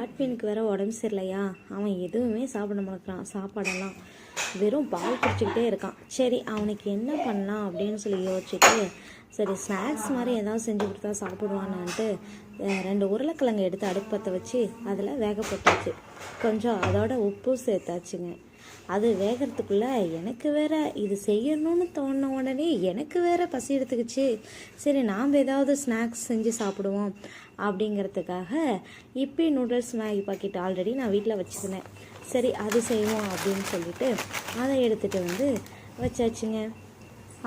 ஆட்வினுக்கு வேற உடம்பு சரியில்லையா, அவன் எதுவுமே சாப்பிட மாட்டேறான். சாப்பாடெல்லாம் வெறும் பால் குடிச்சிக்கிட்டே இருக்கான். சரி அவனுக்கு என்ன பண்ணலாம் அப்படின்னு சொல்லி யோசிச்சுட்டு, சரி ஸ்நாக்ஸ் மாதிரி ஏதாவது செஞ்சு கொடுத்தா சாப்பிடுவானான்ட்டு 2 உருளைக்கிழங்கு எடுத்து அடுப்பு பற்ற வச்சு அதில் வேக போட்டாச்சு. கொஞ்சம் அதோட உப்பு சேர்த்தாச்சுங்க. அது வேகிறதுக்குள்ளே எனக்கு வேற இது செய்யணும்னு தோணின உடனே எனக்கு வேற பசி எடுத்துக்கிச்சு. சரி நாம் ஏதாவது ஸ்நாக்ஸ் செஞ்சு சாப்பிடுவோம் அப்படிங்கிறதுக்காக இப்பி நூடுல்ஸ் மேகி பாக்கெட் ஆல்ரெடி நான் வீட்டில் வச்சுருந்தேன். சரி அது செய்வோம் அப்படின்னு சொல்லிட்டு அதை எடுத்துகிட்டு வந்து வச்சாச்சுங்க.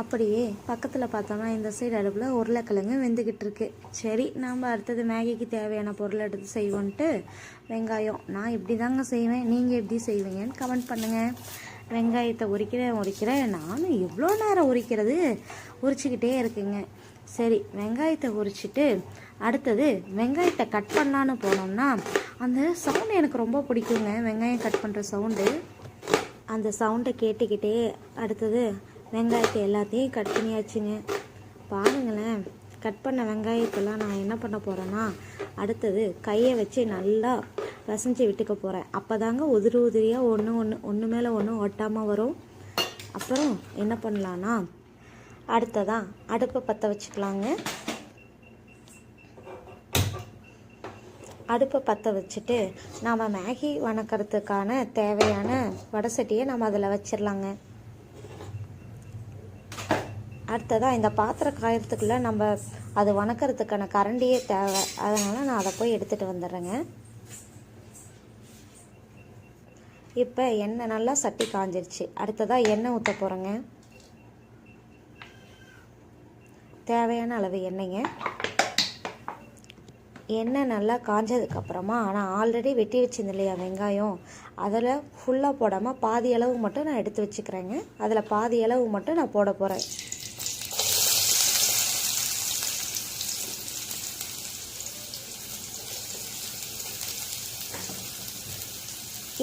அப்படியே பக்கத்தில் பார்த்தோம்னா இந்த சைடு அடுப்பில் உருளைக்கிழங்கு வெந்துக்கிட்டு இருக்கு. சரி நாம் அடுத்தது மேகிக்கு தேவையான பொருள் எடுத்து செய்வோன்ட்டு வெங்காயம், நான் இப்படி தாங்க செய்வேன், நீங்கள் எப்படி செய்வீங்கன்னு கமெண்ட் பண்ணுங்கள். வெங்காயத்தை உரிக்கிறேன் நானும் எவ்வளோ நேரம் உரிக்கிறது, உரிச்சிக்கிட்டே இருக்குங்க. சரி வெங்காயத்தை உரிச்சிட்டு அடுத்தது வெங்காயத்தை கட் பண்ணலான்னு போனோம்னா அந்த சவுண்டு எனக்கு ரொம்ப பிடிக்குங்க. வெங்காயம் கட் பண்ணுற சவுண்டு, அந்த சவுண்டை கேட்டுக்கிட்டே அடுத்தது வெங்காயத்தை எல்லாத்தையும் கட் பண்ணியாச்சுங்க. பாருங்களேன், கட் பண்ண வெங்காயத்தெல்லாம் நான் என்ன பண்ண போகிறேன்னா அடுத்தது கையை வச்சு நல்லா பிசைஞ்சு விட்டுக்க போகிறேன். அப்போ தாங்க உதிரியாக ஒன்று மேலே ஒன்று ஒட்டாமல் வரும். அப்புறம் என்ன பண்ணலான்னா அடுத்ததான் அடுப்பை பற்ற வச்சுக்கலாங்க. அடுப்பை பற்ற வச்சுட்டு நாம் மேகி வணக்கிறதுக்கான தேவையான வடை சட்டியை நம்ம அதில் வச்சிடலாங்க. அடுத்ததாக இந்த பாத்திரம் காயறதுக்குள்ளே நம்ம அது வணக்கிறதுக்கான கரண்டியே தேவை. அதனால் நான் அதை போய் எடுத்துகிட்டு வந்துடுறேங்க. இப்போ எண்ணெய் நல்லா சட்டி காஞ்சிருச்சு. அடுத்ததாக எண்ணெய் ஊற்ற போகிறேங்க. தேவையான அளவு எண்ணெய்ங்க. எண்ணெய் நல்லா காஞ்சதுக்கப்புறமா நான் ஆல்ரெடி வெட்டி வச்சிருந்தேன் இல்லையா வெங்காயம், அதில் ஃபுல்லாக போடாமல் பாதி அளவு மட்டும் நான் எடுத்து வச்சுக்கிறேங்க. அதில் பாதி அளவு மட்டும் நான் போட போகிறேன்.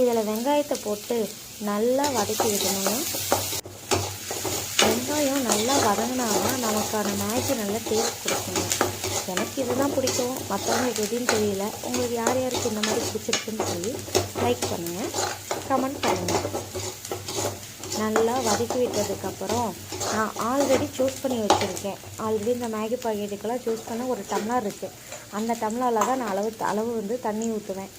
இதில் வெங்காயத்தை போட்டு நல்லா வதக்கி விடணுங்க. வெங்காயம் நல்லா வதங்கினாதான் நமக்கான மேகி நல்லா டேஸ்ட் கொடுக்கணும். எனக்கு இதுதான் பிடிக்கும், மற்றவங்களுக்கு எதுன்னு தெரியல. உங்களுக்கு யார் யாருக்கு இந்த மாதிரி பிடிச்சிருக்குன்னு சொல்லி லைக் பண்ணுங்கள், கமெண்ட் பண்ணுங்கள். நல்லா வதக்கி விட்டதுக்கப்புறம் நான் ஆல்ரெடி சூஸ் பண்ணி வச்சுருக்கேன். ஆல்ரெடி இந்த மேகி பாக்கெட்டுக்கெல்லாம் சூஸ் பண்ண ஒரு டம்ளர் இருக்குது. அந்த டம்ளரில் தான் நான் அளவு வந்து தண்ணி ஊற்றுவேன்.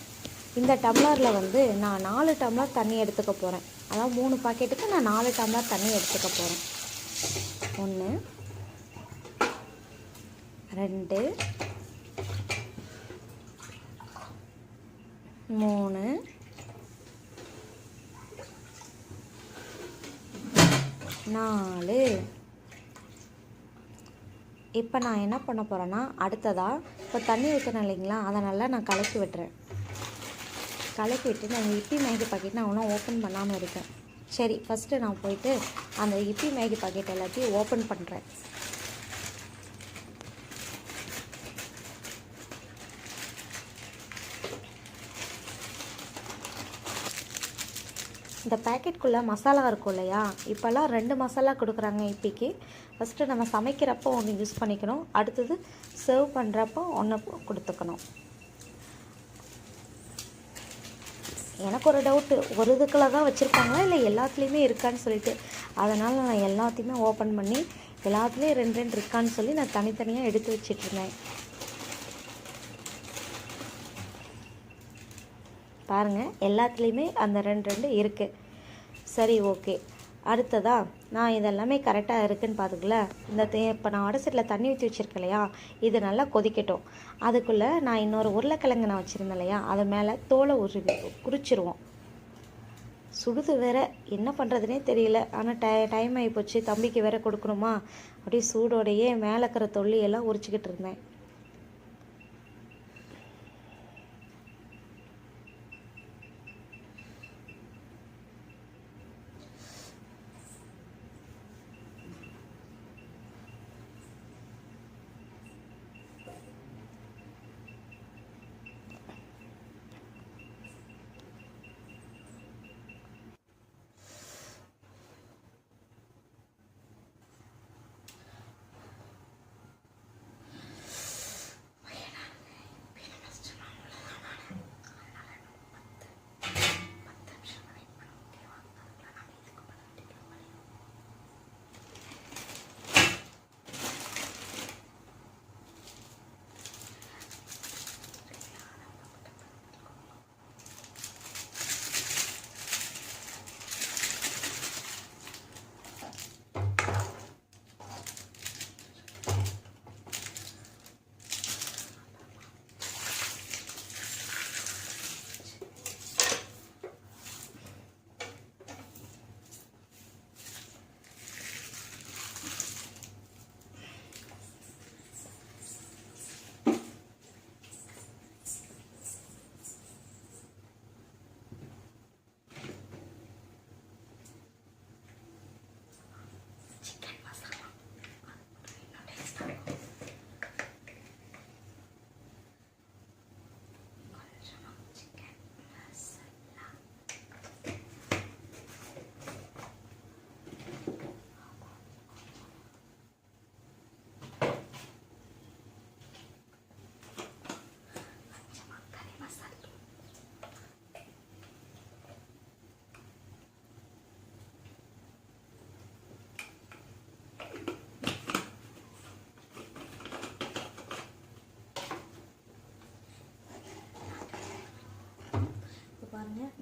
இந்த டம்ளரில் வந்து நான் 4 டம்ளர் தண்ணி எடுத்துக்க போகிறேன். அதாவது 3 பாக்கெட்டுக்கு நான் 4 டம்ளர் தண்ணி எடுத்துக்க போகிறேன். 1 2 3 4. இப்போ நான் என்ன பண்ண போகிறேன்னா அடுத்ததாக இப்போ தண்ணி ஊற்றினேன் இல்லைங்களா, அதை நல்லா நான் கலக்கி விட்டுறேன். கலக்கி விட்டு நான் இப்பி மேகி பாக்கெட் நான் ஒன்றும் ஓப்பன் பண்ணாமல் இருக்கேன். சரி ஃபஸ்ட்டு நான் போயிட்டு அந்த இப்பி மேகி பாக்கெட் எல்லாத்தையும் ஓப்பன் பண்ணுறேன். இந்த பேக்கெட்டுக்குள்ளே மசாலா இருக்கும் இல்லையா, இப்போல்லாம் 2 மசாலா கொடுக்குறாங்க இப்பிக்கு. ஃபஸ்ட்டு நம்ம சமைக்கிறப்போ ஒன்று யூஸ் பண்ணிக்கணும், அடுத்தது சர்வ் பண்ணுறப்போ ஒன்று கொடுத்துக்கணும். எனக்கு ஒரு டவுட்டு, ஒரு இதுக்குள்ள தான் வச்சுருப்பாங்களா இல்லை எல்லாத்துலேயுமே இருக்கான்னு சொல்லிட்டு, அதனால் நான் எல்லாத்தையுமே ஓப்பன் பண்ணி எல்லாத்துலேயும் 2 இருக்கான்னு சொல்லி நான் தனித்தனியாக எடுத்து வச்சிட்ருந்தேன். பாருங்கள், எல்லாத்துலேயுமே அந்த 2 இருக்குது. சரி ஓகே. அடுத்ததாக நான் இதெல்லாமே கரெக்டாக இருக்குதுன்னு பார்த்துக்கல. இந்த இப்போ நான் வடசட்டியில் தண்ணி ஊற்றி வச்சுருக்கேன் இல்லையா, இது நல்லா கொதிக்கட்டும். அதுக்குள்ளே நான் இன்னொரு உருளைக்கிழங்கு நான் வச்சுருந்தேன் இல்லையா, அது மேலே தோலை குறிச்சிருவோம். சுடுது வேற, என்ன பண்ணுறதுனே தெரியல. ஆனால் டைம் ஆகிப்போச்சு, தம்பிக்கு வேற கொடுக்கணுமா, அப்படியே சூடோடையே மேலே இருக்கிற தொல்லியெல்லாம் உரிச்சிக்கிட்டு இருந்தேன்.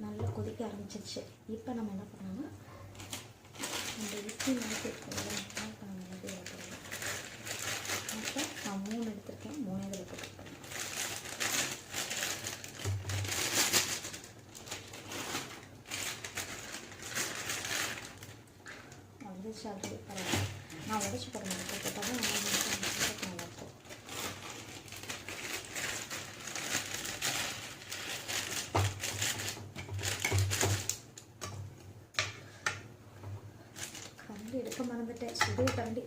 நல்லா கொதிக்க ஆரம்பிச்சிருச்சு. இப்போ நம்ம என்ன பண்ணோம்னா அந்த இட்லி மாதிரி இருக்கோம்ல, இப்போ நம்ம வந்து இதில் போடலாம். அப்போ நான் 3 எடுத்துருக்கேன், 3 இதில் போட்டுருக்கேன். வந்துச்சு ஆல்ரெடி, பரவாயில்ல. நான் உடச்சி போட மாட்டேன், போட்டால் தான் நல்லாயிருக்கும். கரண்டி எடுக்க மறந்துட்டேன், சுடு கரண்டி.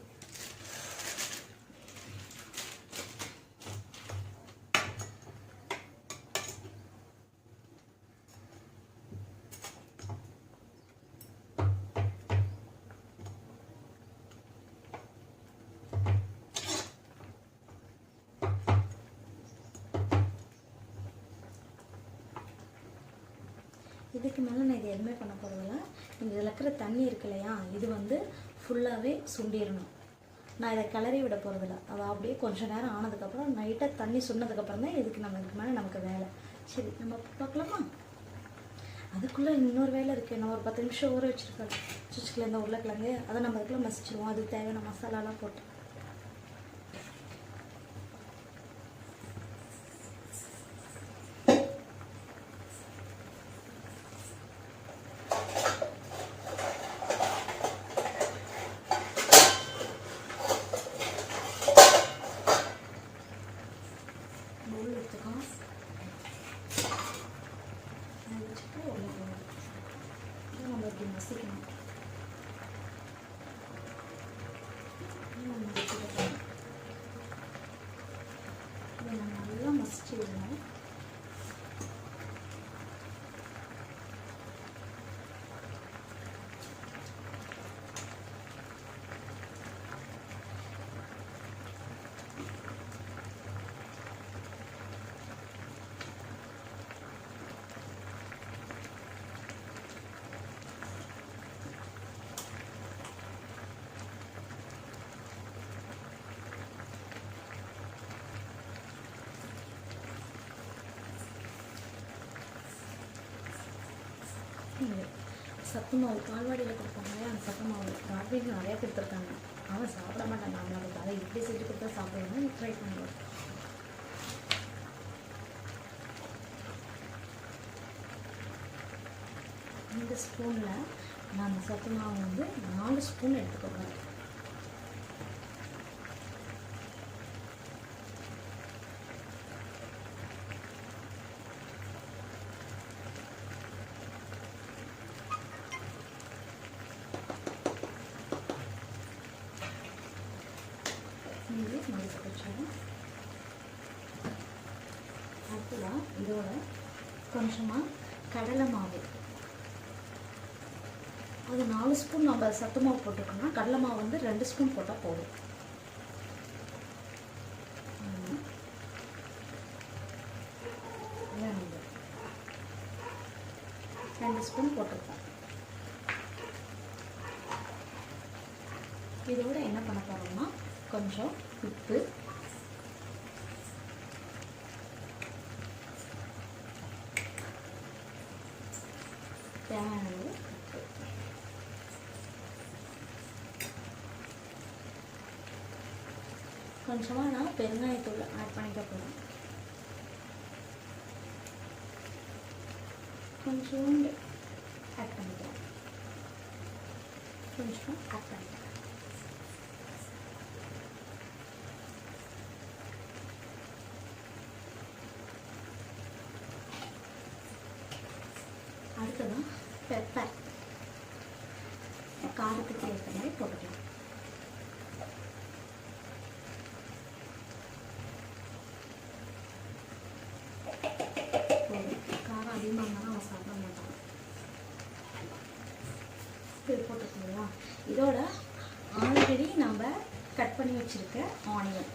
இதுக்கு மேலே நான் இது எதுவுமே பண்ண போகிறதில்ல. இந்த இதில் இருக்கிற தண்ணி இருக்கு இல்லையா, இது வந்து ஃபுல்லாகவே சுண்டிடணும். நான் இதை கிளறி விட போகிறதில்ல. அதை அப்படியே கொஞ்சம் நேரம் ஆனதுக்கப்புறம் நைட்டாக தண்ணி சுண்ணதுக்கப்புறம் தான் இதுக்கு மேலே நமக்கு வேலை. சரி, நம்ம பார்க்கலாமா? அதுக்குள்ளே இன்னொரு வேலை இருக்குது. நான் ஒரு 10 நிமிஷம் ஊற வச்சுருக்கேன் இந்த உருளைக்கிழங்கு. அதை நம்ம அதுக்குள்ளே மசிச்சிடுவோம். அதுக்கு தேவையான மசாலாலாம் போட்டு. நம்ம இப்படி மசிக்கணும். இதை நம்ம நல்லா மசிச்சு விடணும். சத்து மாவு பால்வாடியில் கொடுப்பாங்க, அந்த சத்து மாவு பால்வாடியில் நிறையா கொடுத்துருக்காங்க. அவன் சாப்பிட மாட்டாங்க. அவங்களுக்கு அதை இப்படி செஞ்சு கொடுத்தா சாப்பிடணும். ட்ரை பண்ணுவோம். இந்த ஸ்பூனில் நான் அந்த சத்து மாவு வந்து 4 ஸ்பூன் எடுத்துக்கோங்க. மடிச்சு வச்சோம். அடுத்ததான் இதோட கொஞ்சமாக கடலை மாவு, அது 4 ஸ்பூன் நம்ம சத்து மாவு போட்டுக்கோன்னா கடலை மாவு வந்து 2 ஸ்பூன் போட்டால் போதும். 2 ஸ்பூன் போட்டுருக்கோம். இதோட என்ன பண்ண போகிறோம்னா கொஞ்சம் உப்பு, தேவையான உப்பு, கொஞ்சமாக நான் பெருங்காயத்தூள் ஆட் பண்ணிக்க போகிறேன். கொஞ்சோண்டு ஆட் பண்ணிக்கிறேன். கொஞ்சம் ஆட் பண்ணிக்கிறேன். அடுத்ததான் பெப்பர், காரத்துக்கு ஏற்ற மாதிரி போட்டுக்கலாம். காரம் அதிகமாக இருந்தாலும் அவன் சாப்பிட மாட்டான். இது போட்டுக்கலாம். இதோட ஆல்ரெடி நம்ம கட் பண்ணி வச்சிருக்க ஆனியன்,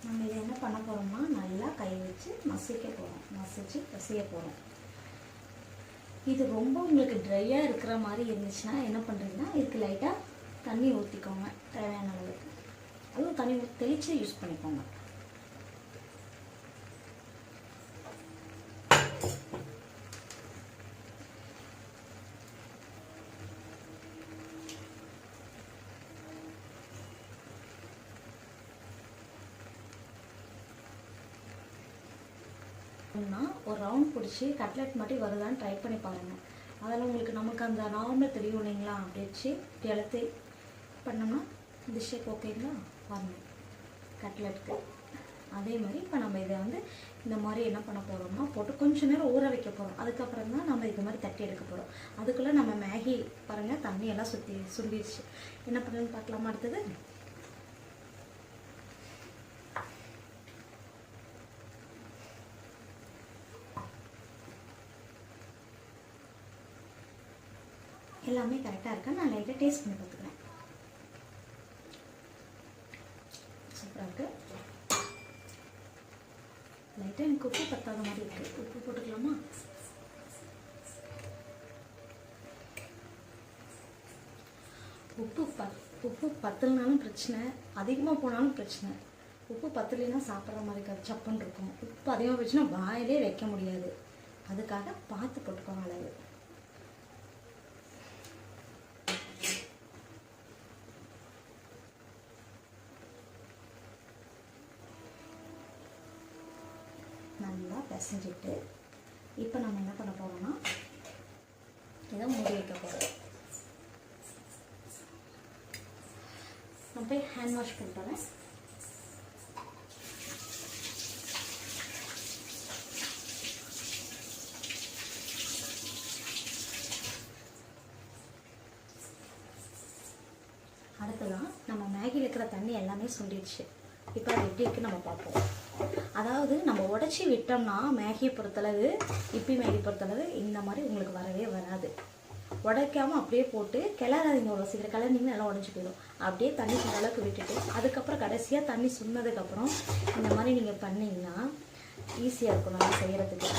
நம்ம இதை என்ன பண்ண போகிறோம்னா நல்லா கை வச்சு மசிக்க போகிறோம், மசிச்சு பசிய போகிறோம். இது ரொம்ப உங்களுக்கு ட்ரையாக இருக்கிற மாதிரி இருந்துச்சுன்னா என்ன பண்ணுறீங்கன்னா இதுக்கு லைட்டாக தண்ணி ஊற்றிக்கோங்க, தேவையான அளவுக்கு. அதுவும் தண்ணி தெளித்து யூஸ் பண்ணிக்கோங்க. ஒரு ரவுண்ட் பிடிச்சி கட்லெட் மட்டும் வருதான்னு ட்ரை பண்ணி பாருங்கள். அதில் உங்களுக்கு நமக்கு அந்த ரவுண்டில் தெரியும் இல்லைங்களா, அப்படி வச்சு இப்படி அழுத்தி பண்ணோம்னா இந்த ஷேப் ஓகேங்களா பாருங்கள் கட்லெட்டுக்கு. அதே மாதிரி இப்போ நம்ம இதை வந்து இந்த மாதிரி என்ன பண்ண போகிறோம்னா போட்டு கொஞ்சம் நேரம் ஊற வைக்க போகிறோம். அதுக்கப்புறம் தான் நம்ம இது மாதிரி தட்டி எடுக்க போகிறோம். அதுக்குள்ளே நம்ம மேகி பாருங்கள் தண்ணியெல்லாம் சுண்டிடுச்சு. என்ன பண்ணுன்னு பார்க்கலாமா அடுத்தது? எல்லாமே கரெக்டாக இருக்கா நான் லைட்டாக டேஸ்ட் பண்ணி பார்த்துக்கிறேன். சூப்பராக இருக்குது. லைட்டாக எனக்கு உப்பு பத்தாத மாதிரி இருக்குது. உப்பு போட்டுக்கலாமா? உப்பு பத்தலைனாலும் பிரச்சனை, அதிகமாக போனாலும் பிரச்சனை. உப்பு பத்தலைன்னா சாப்பிட்ற மாதிரி இருக்காது, சப்புன்னு இருக்கும். உப்பு அதிகமாக போச்சுன்னா வாயிலே வைக்க முடியாது. அதுக்காக பார்த்து போட்டுக்கோங்க அளவு. நல்லா பிசைஞ்சிட்டு இப்போ நம்ம என்ன பண்ண போகிறோம்னா இதை மூடி வைக்க போகிறோம். நான் போய் ஹேண்ட் வாஷ் பண்ணிட்டேன். அடுத்ததான் நம்ம மேகியில் இருக்கிற தண்ணி எல்லாமே சுண்டிடுச்சு. இப்போ அது எப்படி இருக்குன்னு நம்ம பார்ப்போம். அதாவது நம்ம உடச்சி விட்டோம்னா மேகியை பொறுத்தளவு, இப்பி மேகி பொறுத்தளவு இந்த மாதிரி உங்களுக்கு வரவே வராது. உடைக்காமல் அப்படியே போட்டு கிளறாதீங்க. அவ்வளோ சீக்கிரம் கிளறினீங்கன்னா எல்லாம் உடஞ்சி போயிடும். அப்படியே தண்ணி சுண்ட அளவுக்கு விட்டுட்டு அதுக்கப்புறம் கடைசியாக தண்ணி சுண்ணதுக்கப்புறம் இந்த மாதிரி நீங்கள் பண்ணிங்கன்னா ஈஸியாக இருக்கும் நம்ம செய்கிறதுக்கு.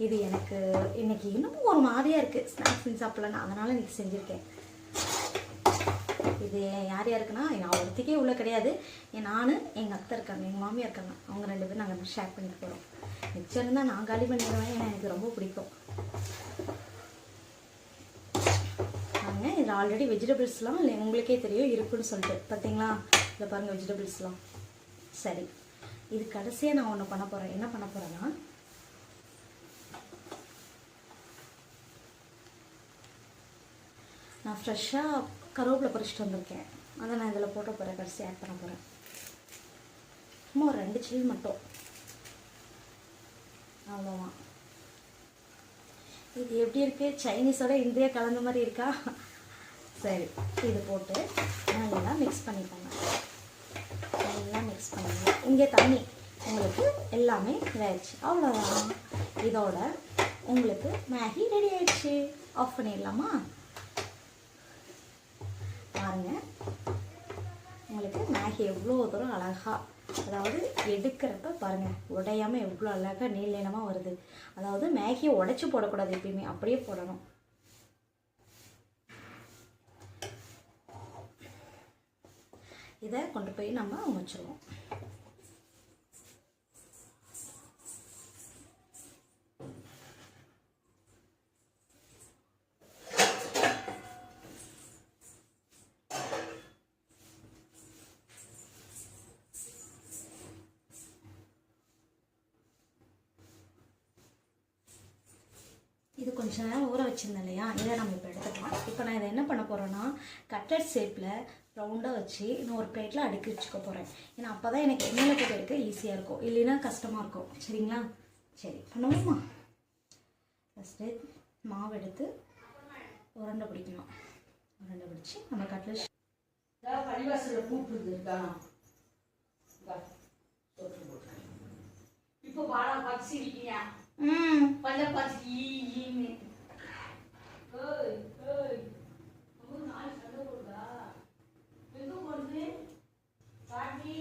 இது எனக்கு இன்னைக்கு இன்னும் ஒரு மாதிரியாக இருக்குது, ஸ்நாக்ஸ் செஞ்சு சாப்பிட்லன்னு, அதனால் இன்றைக்கி செஞ்சுருக்கேன். இது யார் யாருக்குன்னா நான் ஒருத்திக்கே உள்ள கிடையாது. நான் எங்கள் அத்தை இருக்காங்க, எங்கள் மாமியார் இருக்காங்க, அவங்க 2 பேரும் நாங்கள் ஷேர் பண்ணிட்டு போகிறோம். மிச்சம் இருந்தால் நான் காலி பண்ணிடுவேன், ஏன்னா எனக்கு ரொம்ப பிடிக்கும். நாங்கள் இதில் ஆல்ரெடி வெஜிடபிள்ஸ்லாம் இல்லை உங்களுக்கே தெரியும் இருக்குன்னு சொல்லிட்டு பார்த்தீங்களா. இதை பாருங்கள் வெஜிடபிள்ஸ்லாம். சரி, இது கடைசியாக நான் ஒன்று பண்ண போகிறேன். என்ன பண்ண போகிறேன்னா நான் ஃப்ரெஷ்ஷாக கருவேப்பிலை பறிச்சுட்டு வந்திருக்கேன். அதை நான் இதில் போட்ட போகிறேன். கடைசி ஆட் பண்ண போகிறேன். சும்மா ஒரு 2 சில்லி மட்டும், அவ்வளோதான். இது எப்படி இருக்குது? சைனீஸோட இந்தியா கலந்த மாதிரி இருக்கா? சரி, இது போட்டு நல்லா மிக்ஸ் பண்ணிக்கோங்க. நல்லா மிக்ஸ் பண்ணிடுங்க. இங்கே தண்ணி உங்களுக்கு எல்லாமே இதாகிடுச்சு, அவ்வளோதான். இதோட உங்களுக்கு மேகி ரெடி ஆயிடுச்சு. ஆஃப் பண்ணிடலாமா? பாருங்கள், உங்களுக்கு மேகி எவ்வளோ தூரம் அழகாக, அதாவது எடுக்கிறப்ப பாருங்கள் உடையாமல் எவ்வளோ அழகாக நீளமாக வருது. அதாவது மேகியை உடைச்சி போடக்கூடாது, எப்பயுமே அப்படியே போடணும். இதை கொண்டு போய் நம்ம வச்சுருவோம். இது கொஞ்சம் நேரம் ஊற வச்சுருந்தேன் இல்லையா, இதை நம்ம இப்போ எடுத்துக்கலாம். இப்போ நான் இதை என்ன பண்ண போகிறேன்னா கட்லெட் ஷேப்பில் ரவுண்டாக வச்சு இன்னொரு பிளேட்டில் அடுக்கி வச்சுக்க போகிறேன். ஏன்னா அப்போ தான் எனக்கு எண்ணெயில் போட்டு எடுக்க ஈஸியாக இருக்கும், இல்லைன்னா கஷ்டமாக இருக்கும். சரிங்களா? சரி, பண்ணுவோமா? ஃபஸ்ட்டு மாவு எடுத்து உருண்டை பிடிக்கணும். உருண்டை பிடிச்சி நம்ம கட்லெட் பள்ளிவாசலில் கூப்பிடுது இப்போ பாடா பச்சி இருக்கீங்க. பல்ல பச்சி நாலு சண்டை போடுதா? எங்க போடுது பாட்டி?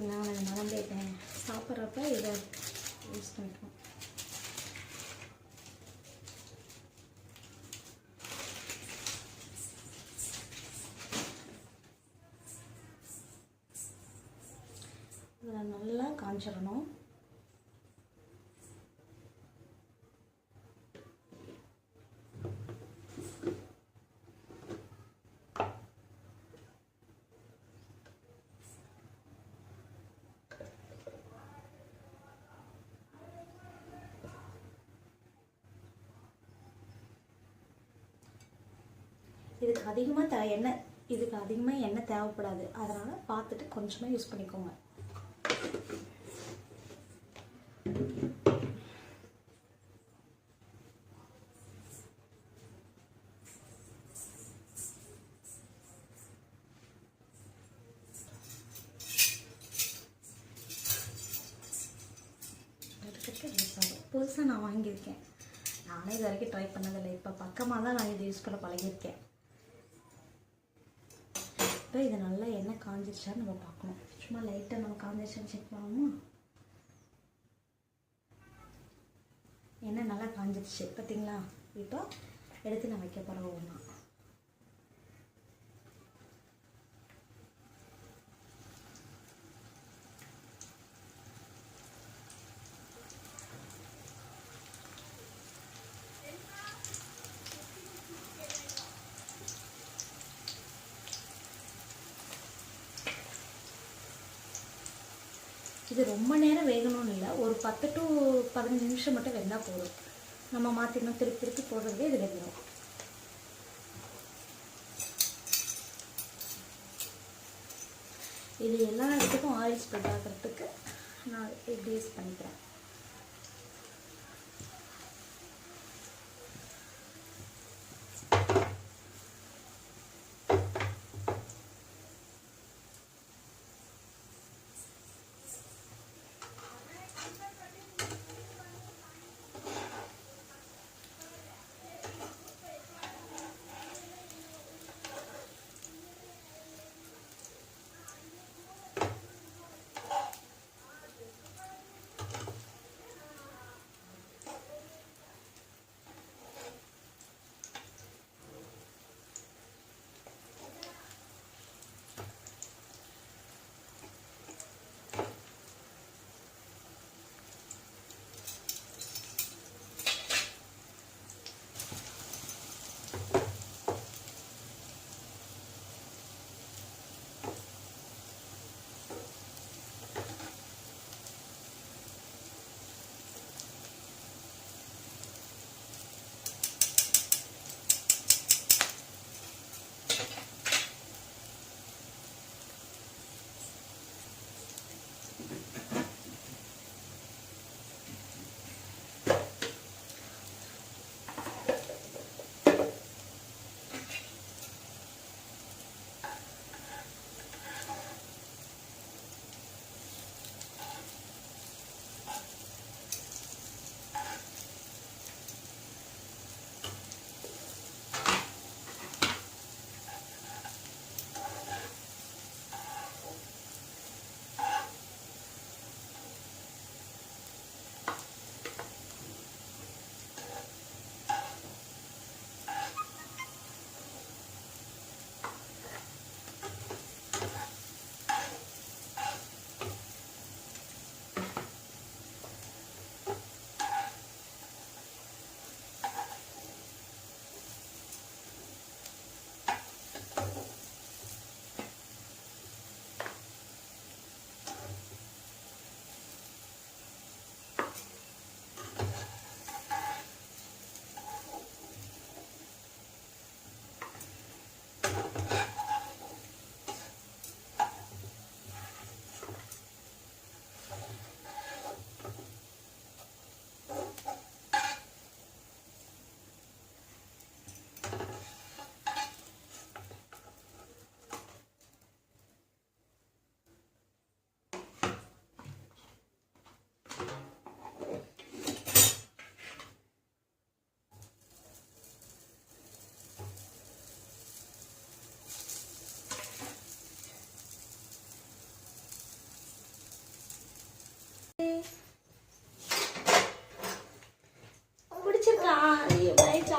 பார்த்தீங்களா, நான் மறந்துட்டேன். சாப்பிட்றப்ப இதை யூஸ் பண்ணிக்கலாம். இதில் நல்லா காஞ்சிடணும். இதுக்கு அதிகமாக எண்ணெய் தேவைப்படாது. அதனால் பார்த்துட்டு கொஞ்சமாக யூஸ் பண்ணிக்கோங்க. புதுசாக நான் வாங்கியிருக்கேன். நானே இது வரைக்கும் ட்ரை பண்ணதில்லை. இப்போ பக்கமாக தான் நான் இதை யூஸ் பண்ண பழகியிருக்கேன். இப்போ இது நல்லா எண்ணெய் காஞ்சிருச்சான்னு நம்ம பார்க்கணும். சும்மா லைட்டாக நம்ம காஞ்சிருச்சான்னு செக் பண்ணணுமா? எண்ணெய் நல்லா காஞ்சிருச்சு பார்த்தீங்களா? இப்போ எடுத்து நான் வைக்க போகிற ஒன்றா. இது ரொம்ப நேரம் வேகணும்னு இல்லை, ஒரு 10 to 15 நிமிஷம் மட்டும் வெந்தால் போதும். நம்ம மாற்றிடணும், திருப்பி திருப்பி போடுறதே இது வெந்துடும். இது எல்லா இடத்துக்கும் ஆயில் ஸ்ப்ரெட் ஆகிறதுக்கு நான் இப்படி யூஸ் பண்ணிக்கிறேன்.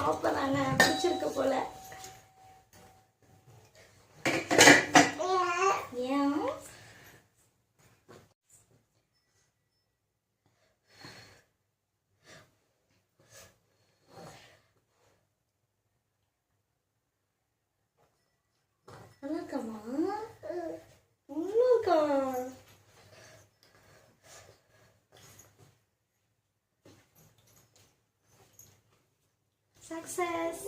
சாப்பிட்றாங்க, பிடிச்சிருக்கு போல. ஏன் நல்லா இருக்காமா? நல்லா இருக்கா? Success.